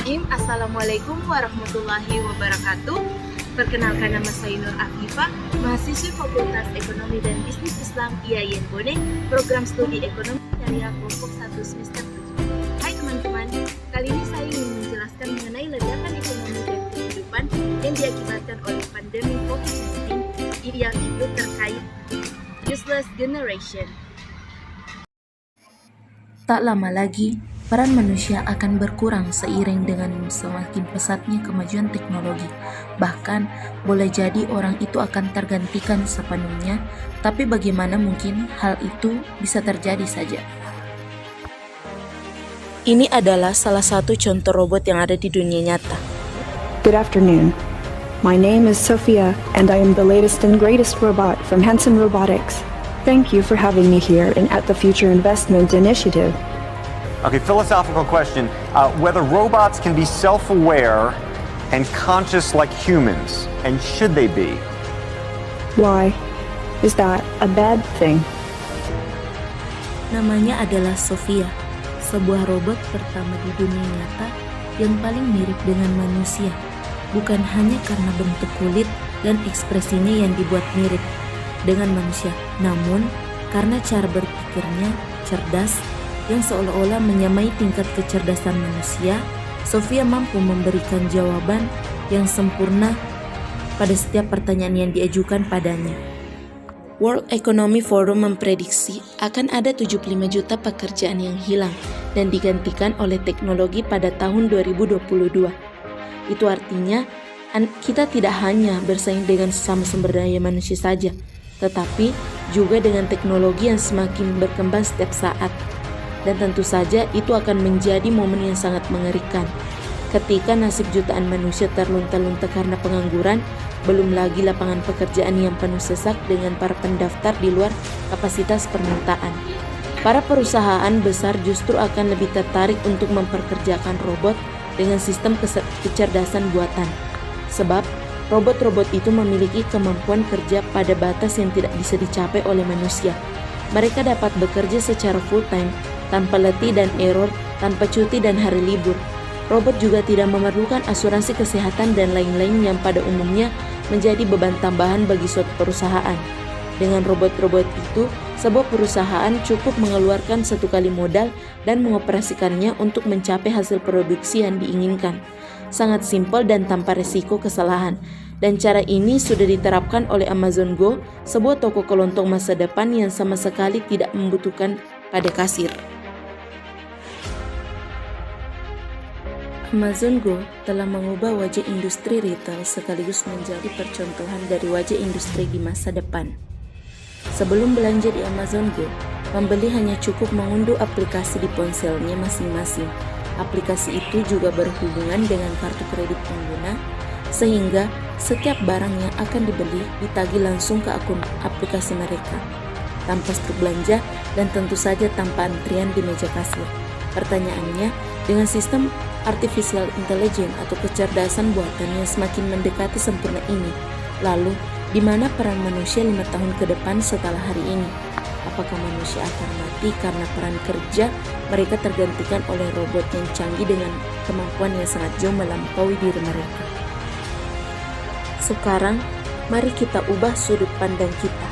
Bismillahirrahmanirrahim. Assalamualaikum warahmatullahi wabarakatuh. Perkenalkan, nama saya Nur Afifah, mahasiswi Fakultas Ekonomi dan Bisnis Islam IAIN Bone, program studi Ekonomi Syariah kelompok 1 semester 7. Hai teman-teman, kali ini saya ingin menjelaskan mengenai ledakan ekonomi dan kehidupan yang diakibatkan oleh pandemi COVID-19, yang itu terkait useless generation. Tak lama lagi, peran manusia akan berkurang seiring dengan semakin pesatnya kemajuan teknologi. Bahkan, boleh jadi orang itu akan tergantikan sepenuhnya, tapi bagaimana mungkin hal itu bisa terjadi saja? Ini adalah salah satu contoh robot yang ada di dunia nyata. Good afternoon. My name is Sophia, and I am the latest and greatest robot from Hanson Robotics. Thank you for having me here and at the Future Investment Initiative. Okay, philosophical question. Whether robots can be self-aware and conscious like humans, and should they be? Why? Is that a bad thing? Namanya adalah Sophia, sebuah robot pertama di dunia nyata yang paling mirip dengan manusia. Bukan hanya karena bentuk kulit dan ekspresinya yang dibuat mirip dengan manusia, namun karena cara berpikirnya cerdas yang seolah-olah menyamai tingkat kecerdasan manusia. Sophia mampu memberikan jawaban yang sempurna pada setiap pertanyaan yang diajukan padanya. World Economic Forum memprediksi akan ada 75 juta pekerjaan yang hilang dan digantikan oleh teknologi pada tahun 2022. Itu artinya kita tidak hanya bersaing dengan sesama sumber daya manusia saja, tetapi juga dengan teknologi yang semakin berkembang setiap saat. Dan tentu saja itu akan menjadi momen yang sangat mengerikan ketika nasib jutaan manusia terlunta-lunta karena pengangguran, belum lagi lapangan pekerjaan yang penuh sesak dengan para pendaftar di luar kapasitas permintaan. Para perusahaan besar justru akan lebih tertarik untuk memperkerjakan robot dengan sistem kecerdasan buatan. Sebab robot-robot itu memiliki kemampuan kerja pada batas yang tidak bisa dicapai oleh manusia. Mereka dapat bekerja secara full-time, tanpa letih dan error, tanpa cuti dan hari libur. Robot juga tidak memerlukan asuransi kesehatan dan lain-lain yang pada umumnya menjadi beban tambahan bagi suatu perusahaan. Dengan robot-robot itu, sebuah perusahaan cukup mengeluarkan satu kali modal dan mengoperasikannya untuk mencapai hasil produksi yang diinginkan. Sangat simpel dan tanpa resiko kesalahan. Dan cara ini sudah diterapkan oleh Amazon Go, sebuah toko kelontong masa depan yang sama sekali tidak membutuhkan pada kasir. Amazon Go telah mengubah wajah industri retail sekaligus menjadi percontohan dari wajah industri di masa depan. Sebelum belanja di Amazon Go, pembeli hanya cukup mengunduh aplikasi di ponselnya masing-masing. Aplikasi itu juga berhubungan dengan kartu kredit pengguna, sehingga setiap barang yang akan dibeli ditagih langsung ke akun aplikasi mereka, tanpa struk belanja dan tentu saja tanpa antrian di meja kasir. Pertanyaannya, dengan sistem artificial intelligence atau kecerdasan buatan yang semakin mendekati sempurna ini, lalu di mana peran manusia 5 tahun ke depan setelah hari ini? Apakah manusia akan mati karena peran kerja mereka tergantikan oleh robot yang canggih dengan kemampuan yang sangat jauh melampaui diri mereka? Sekarang, mari kita ubah sudut pandang kita.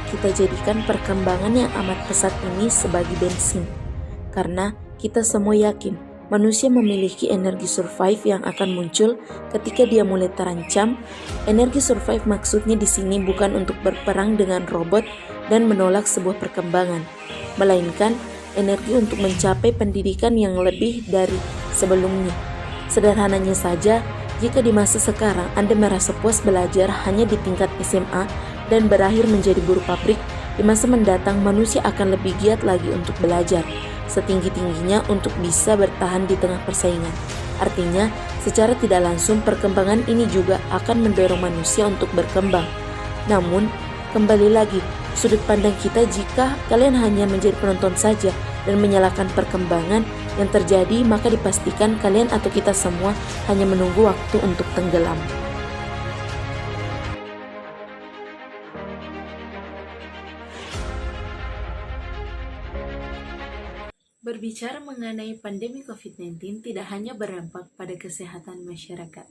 Kita jadikan perkembangan yang amat pesat ini sebagai bensin. Karena kita semua yakin manusia memiliki energi survive yang akan muncul ketika dia mulai terancam. Energi survive maksudnya di sini bukan untuk berperang dengan robot dan menolak sebuah perkembangan, melainkan energi untuk mencapai pendidikan yang lebih dari sebelumnya. Sederhananya saja, jika di masa sekarang Anda merasa puas belajar hanya di tingkat SMA dan berakhir menjadi buruh pabrik, di masa mendatang manusia akan lebih giat lagi untuk belajar setinggi-tingginya untuk bisa bertahan di tengah persaingan. Artinya, secara tidak langsung perkembangan ini juga akan mendorong manusia untuk berkembang. Namun, kembali lagi, sudut pandang kita jika kalian hanya menjadi penonton saja dan menyalahkan perkembangan yang terjadi, maka dipastikan kalian atau kita semua hanya menunggu waktu untuk tenggelam. Berbicara mengenai pandemi COVID-19 tidak hanya berdampak pada kesehatan masyarakat,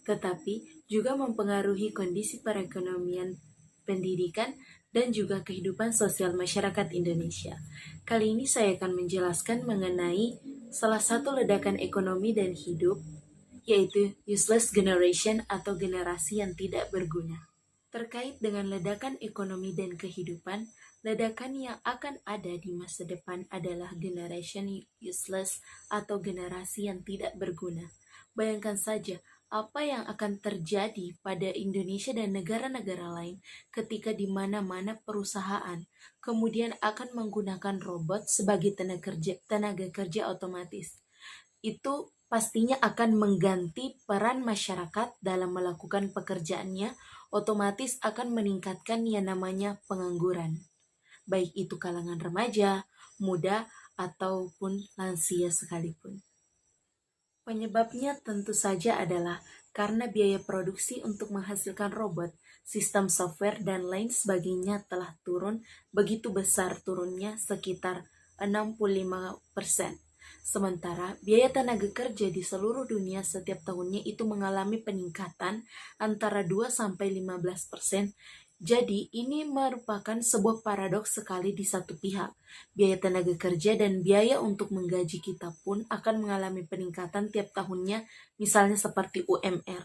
tetapi juga mempengaruhi kondisi perekonomian, pendidikan, dan juga kehidupan sosial masyarakat Indonesia. Kali ini saya akan menjelaskan mengenai salah satu ledakan ekonomi dan hidup, yaitu useless generation atau generasi yang tidak berguna. Terkait dengan ledakan ekonomi dan kehidupan, ledakan yang akan ada di masa depan adalah generation useless atau generasi yang tidak berguna. Bayangkan saja apa yang akan terjadi pada Indonesia dan negara-negara lain ketika di mana-mana perusahaan kemudian akan menggunakan robot sebagai tenaga kerja otomatis. Itu pastinya akan mengganti peran masyarakat dalam melakukan pekerjaannya, otomatis akan meningkatkan yang namanya pengangguran. Baik itu kalangan remaja, muda, ataupun lansia sekalipun. Penyebabnya tentu saja adalah karena biaya produksi untuk menghasilkan robot, sistem software, dan lain sebagainya telah turun begitu besar turunnya sekitar 65%. Sementara biaya tenaga kerja di seluruh dunia setiap tahunnya itu mengalami peningkatan antara 2-15%. Jadi, ini merupakan sebuah paradoks sekali di satu pihak. Biaya tenaga kerja dan biaya untuk menggaji kita pun akan mengalami peningkatan tiap tahunnya, misalnya seperti UMR.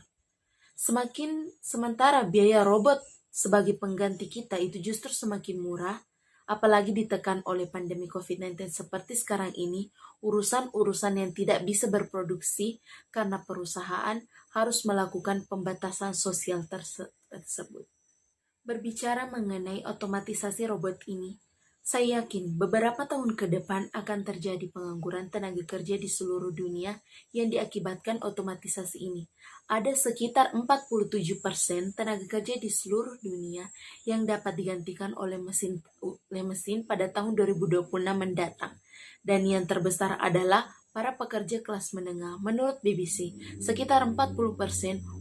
Sementara biaya robot sebagai pengganti kita itu justru semakin murah, apalagi ditekan oleh pandemi COVID-19 seperti sekarang ini, urusan-urusan yang tidak bisa berproduksi karena perusahaan harus melakukan pembatasan sosial tersebut. Berbicara mengenai otomatisasi robot ini, saya yakin beberapa tahun ke depan akan terjadi pengangguran tenaga kerja di seluruh dunia yang diakibatkan otomatisasi ini. Ada sekitar 47% tenaga kerja di seluruh dunia yang dapat digantikan oleh mesin pada tahun 2026 mendatang. Dan yang terbesar adalah para pekerja kelas menengah. Menurut BBC, sekitar 40%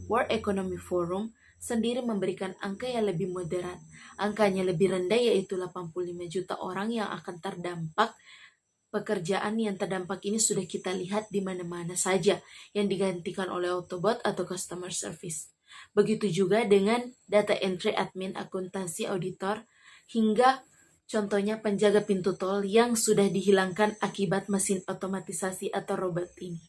World Economic Forum sendiri memberikan angka yang lebih moderat. Angkanya lebih rendah yaitu 85 juta orang yang akan terdampak. Pekerjaan yang terdampak ini sudah kita lihat di mana-mana saja yang digantikan oleh Autobot atau Customer Service. Begitu juga dengan data entry admin, akuntansi, auditor, hingga contohnya penjaga pintu tol yang sudah dihilangkan akibat mesin otomatisasi atau robot ini.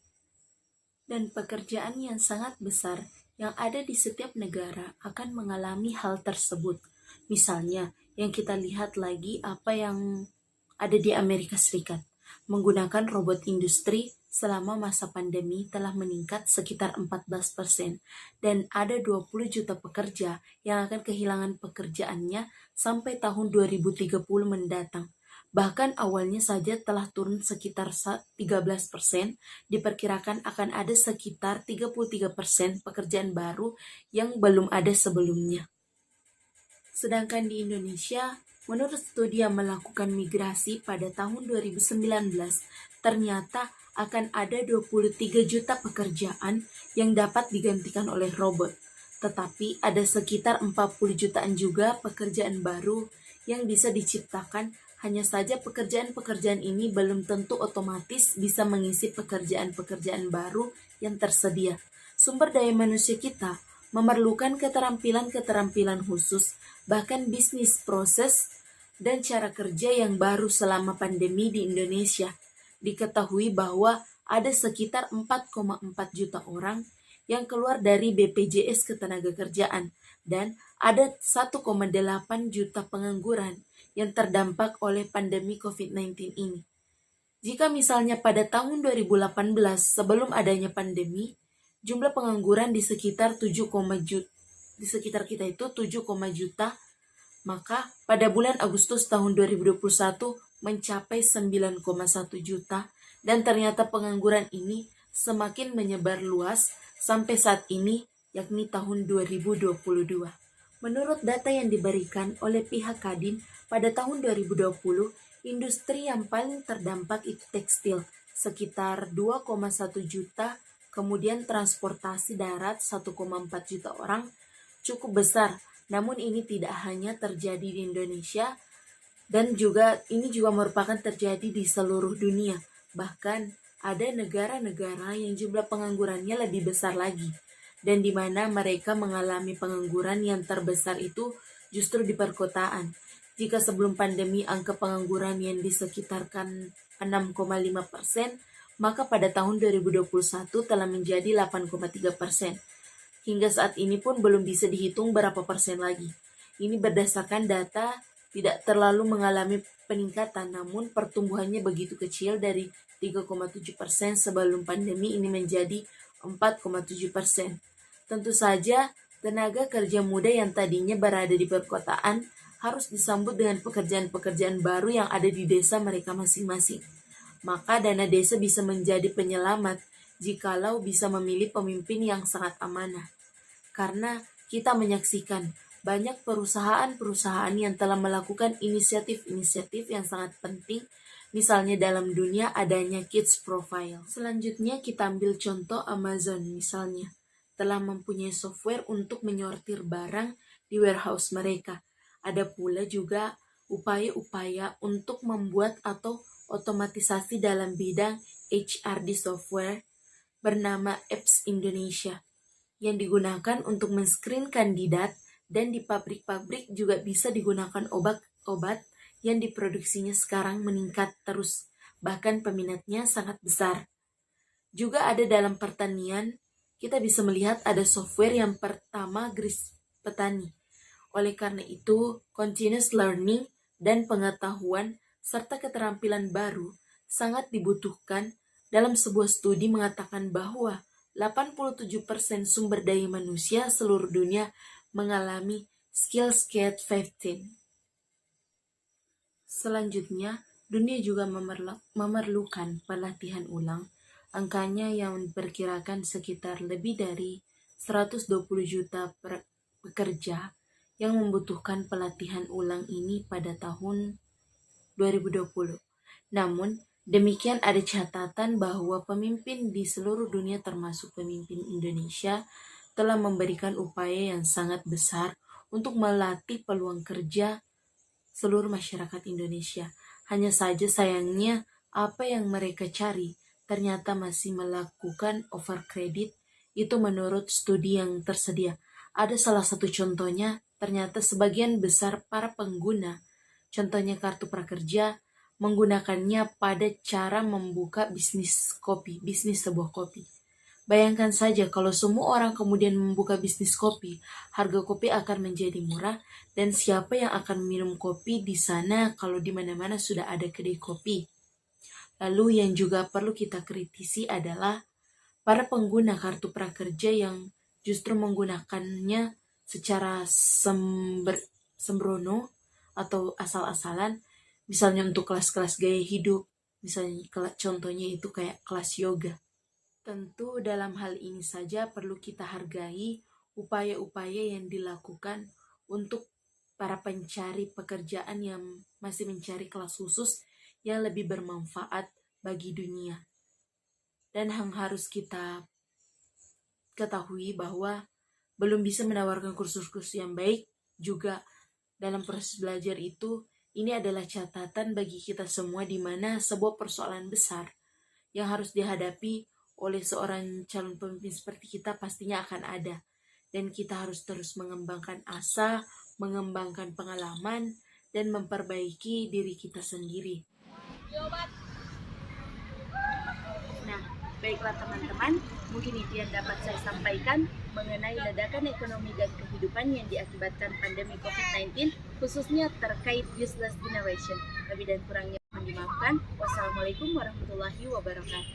Dan pekerjaan yang sangat besar yang ada di setiap negara akan mengalami hal tersebut. Misalnya, yang kita lihat lagi apa yang ada di Amerika Serikat. Menggunakan robot industri selama masa pandemi telah meningkat sekitar 14%. Dan ada 20 juta pekerja yang akan kehilangan pekerjaannya sampai tahun 2030 mendatang. Bahkan awalnya saja telah turun sekitar 13%, diperkirakan akan ada sekitar 33% pekerjaan baru yang belum ada sebelumnya. Sedangkan di Indonesia, menurut studi yang melakukan migrasi pada tahun 2019, ternyata akan ada 23 juta pekerjaan yang dapat digantikan oleh robot. Tetapi ada sekitar 40 jutaan juga pekerjaan baru yang bisa diciptakan. Hanya saja pekerjaan-pekerjaan ini belum tentu otomatis bisa mengisi pekerjaan-pekerjaan baru yang tersedia. Sumber daya manusia kita memerlukan keterampilan-keterampilan khusus, bahkan bisnis proses dan cara kerja yang baru selama pandemi di Indonesia. Diketahui bahwa ada sekitar 4,4 juta orang yang keluar dari BPJS Ketenagakerjaan dan ada 1,8 juta pengangguran yang terdampak oleh pandemi COVID-19 ini. Jika misalnya pada tahun 2018 sebelum adanya pandemi, jumlah pengangguran di sekitar kita itu 7, juta, maka pada bulan Agustus tahun 2021 mencapai 9,1 juta dan ternyata pengangguran ini semakin menyebar luas sampai saat ini yakni tahun 2022. Menurut data yang diberikan oleh pihak Kadin, pada tahun 2020, industri yang paling terdampak itu tekstil, sekitar 2,1 juta, kemudian transportasi darat 1,4 juta orang, cukup besar. Namun ini tidak hanya terjadi di Indonesia, dan ini juga merupakan terjadi di seluruh dunia. Bahkan ada negara-negara yang jumlah penganggurannya lebih besar lagi, dan di mana mereka mengalami pengangguran yang terbesar itu justru di perkotaan. Jika sebelum pandemi angka pengangguran yang disekitarkan 6,5%, maka pada tahun 2021 telah menjadi 8,3%. Hingga saat ini pun belum bisa dihitung berapa persen lagi. Ini berdasarkan data tidak terlalu mengalami peningkatan, namun pertumbuhannya begitu kecil dari 3,7% sebelum pandemi ini menjadi 4,7%. Tentu saja, tenaga kerja muda yang tadinya berada di perkotaan harus disambut dengan pekerjaan-pekerjaan baru yang ada di desa mereka masing-masing. Maka dana desa bisa menjadi penyelamat jikalau bisa memilih pemimpin yang sangat amanah. Karena kita menyaksikan banyak perusahaan-perusahaan yang telah melakukan inisiatif-inisiatif yang sangat penting, misalnya dalam dunia adanya Kids Profile. Selanjutnya kita ambil contoh Amazon misalnya, telah mempunyai software untuk menyortir barang di warehouse mereka. Ada pula juga upaya-upaya untuk membuat atau otomatisasi dalam bidang HRD software bernama Apps Indonesia yang digunakan untuk men-screen kandidat, dan di pabrik-pabrik juga bisa digunakan obat-obat yang diproduksinya sekarang meningkat terus, bahkan peminatnya sangat besar. Juga ada dalam pertanian, kita bisa melihat ada software yang pertama Gris Petani. Oleh karena itu, continuous learning dan pengetahuan serta keterampilan baru sangat dibutuhkan. Dalam sebuah studi mengatakan bahwa 87% sumber daya manusia seluruh dunia mengalami skills gap 15. Selanjutnya, dunia juga memerlukan pelatihan ulang. Angkanya yang diperkirakan sekitar lebih dari 120 juta pekerja yang membutuhkan pelatihan ulang ini pada tahun 2020. Namun, demikian ada catatan bahwa pemimpin di seluruh dunia termasuk pemimpin Indonesia telah memberikan upaya yang sangat besar untuk melatih peluang kerja seluruh masyarakat Indonesia. Hanya saja sayangnya apa yang mereka cari ternyata masih melakukan overcredit, itu menurut studi yang tersedia. Ada salah satu contohnya, ternyata sebagian besar para pengguna, contohnya kartu prakerja, menggunakannya pada cara membuka bisnis sebuah kopi. Bayangkan saja kalau semua orang kemudian membuka bisnis kopi, harga kopi akan menjadi murah, dan siapa yang akan minum kopi di sana kalau di mana-mana sudah ada kedai kopi. Lalu yang juga perlu kita kritisi adalah para pengguna kartu prakerja yang justru menggunakannya secara sembrono atau asal-asalan, misalnya untuk kelas-kelas gaya hidup, misalnya contohnya itu kayak kelas yoga. Tentu dalam hal ini saja perlu kita hargai upaya-upaya yang dilakukan untuk para pencari pekerjaan yang masih mencari kelas khusus yang lebih bermanfaat bagi dunia. Dan yang harus kita ketahui bahwa belum bisa menawarkan kursus-kursus yang baik juga dalam proses belajar itu. Ini adalah catatan bagi kita semua di mana sebuah persoalan besar yang harus dihadapi oleh seorang calon pemimpin seperti kita pastinya akan ada. Dan kita harus terus mengembangkan asa, mengembangkan pengalaman, dan memperbaiki diri kita sendiri. Nah, baiklah teman-teman, mungkin itu yang dapat saya sampaikan mengenai ledakan ekonomi dan kehidupan yang diakibatkan pandemi COVID-19, khususnya terkait useless generation. Lebih dan kurangnya mohon dimaafkan. Wassalamualaikum warahmatullahi wabarakatuh.